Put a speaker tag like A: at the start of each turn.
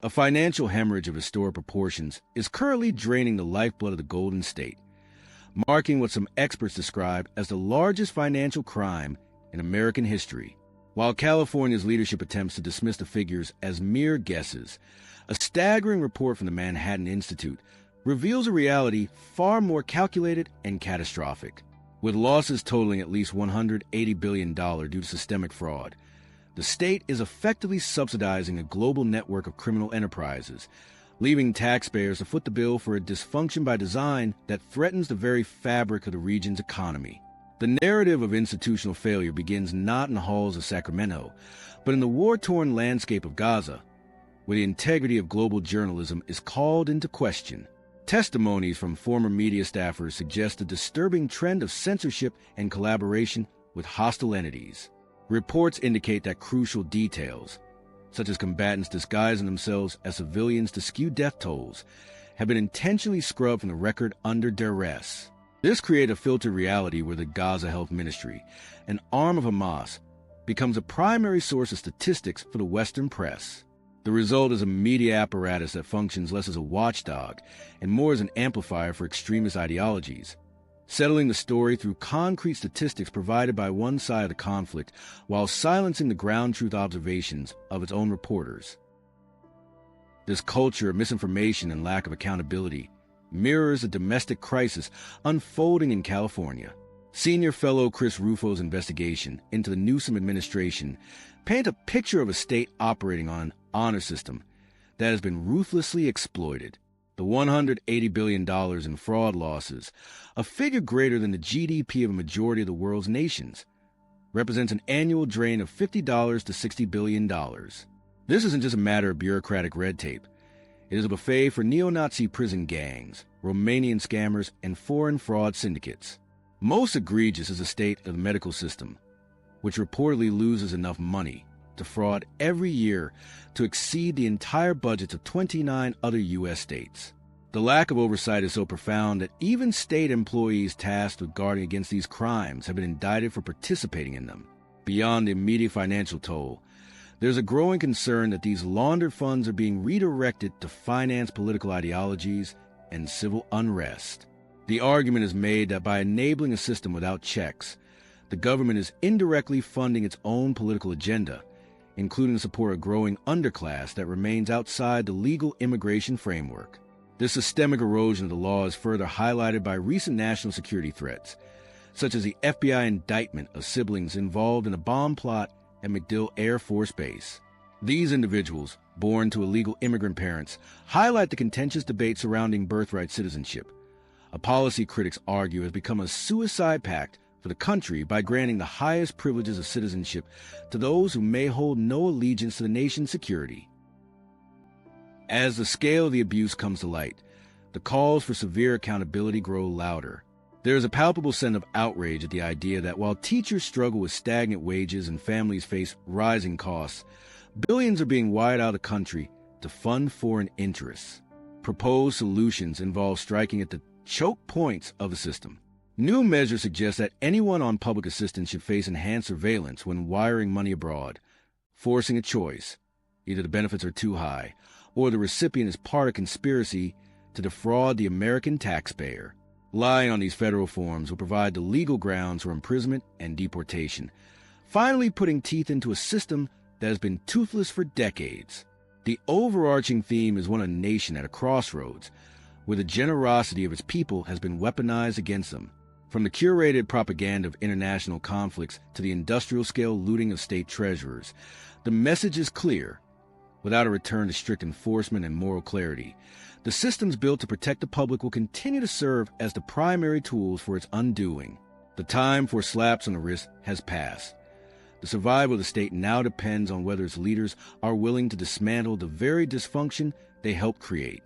A: A financial hemorrhage of historic proportions is currently draining the lifeblood of the Golden State, marking what some experts describe as the largest financial crime in American history. While California's leadership attempts to dismiss the figures as mere guesses, a staggering report from the Manhattan Institute reveals a reality far more calculated and catastrophic. With losses totaling at least $180 billion due to systemic fraud, the state is effectively subsidizing a global network of criminal enterprises, leaving taxpayers to foot the bill for a dysfunction by design that threatens the very fabric of the region's economy. The narrative of institutional failure begins not in the halls of Sacramento, but in the war-torn landscape of Gaza, where the integrity of global journalism is called into question. Testimonies from former media staffers suggest a disturbing trend of censorship and collaboration with hostile entities. Reports indicate that crucial details, such as combatants disguising themselves as civilians to skew death tolls, have been intentionally scrubbed from the record under duress. This creates a filtered reality where the Gaza Health Ministry, an arm of Hamas, becomes a primary source of statistics for the Western press. The result is a media apparatus that functions less as a watchdog and more as an amplifier for extremist ideologies, settling the story through concrete statistics provided by one side of the conflict while silencing the ground truth observations of its own reporters. This culture of misinformation and lack of accountability mirrors a domestic crisis unfolding in California. Senior fellow Chris Rufo's investigation into the Newsom administration paints a picture of a state operating on an honor system that has been ruthlessly exploited. The $180 billion in fraud losses, a figure greater than the GDP of a majority of the world's nations, represents an annual drain of $50 to $60 billion. This isn't just a matter of bureaucratic red tape. It is a buffet for neo-Nazi prison gangs, Romanian scammers, and foreign fraud syndicates. Most egregious is the state of the medical system, which reportedly loses enough money to fraud every year to exceed the entire budgets of 29 other U.S. states. The lack of oversight is so profound that even state employees tasked with guarding against these crimes have been indicted for participating in them. Beyond the immediate financial toll, there's a growing concern that these laundered funds are being redirected to finance political ideologies and civil unrest. The argument is made that by enabling a system without checks, the government is indirectly funding its own political agenda, including the support of a growing underclass that remains outside the legal immigration framework. This systemic erosion of the law is further highlighted by recent national security threats, such as the FBI indictment of siblings involved in a bomb plot at MacDill Air Force Base. These individuals, born to illegal immigrant parents, highlight the contentious debate surrounding birthright citizenship. A policy critics argue has become a suicide pact for the country by granting the highest privileges of citizenship to those who may hold no allegiance to the nation's security. As the scale of the abuse comes to light, the calls for severe accountability grow louder. There is a palpable sense of outrage at the idea that while teachers struggle with stagnant wages and families face rising costs, billions are being wired out of the country to fund foreign interests. Proposed solutions involve striking at the choke points of the system. New measures suggest that anyone on public assistance should face enhanced surveillance when wiring money abroad, forcing a choice. Either the benefits are too high, or the recipient is part of a conspiracy to defraud the American taxpayer. Lying on these federal forms will provide the legal grounds for imprisonment and deportation, finally putting teeth into a system that has been toothless for decades. The overarching theme is one of a nation at a crossroads, where the generosity of its people has been weaponized against them. From the curated propaganda of international conflicts to the industrial-scale looting of state treasurers, the message is clear. Without a return to strict enforcement and moral clarity, the systems built to protect the public will continue to serve as the primary tools for its undoing. The time for slaps on the wrist has passed. The survival of the state now depends on whether its leaders are willing to dismantle the very dysfunction they helped create.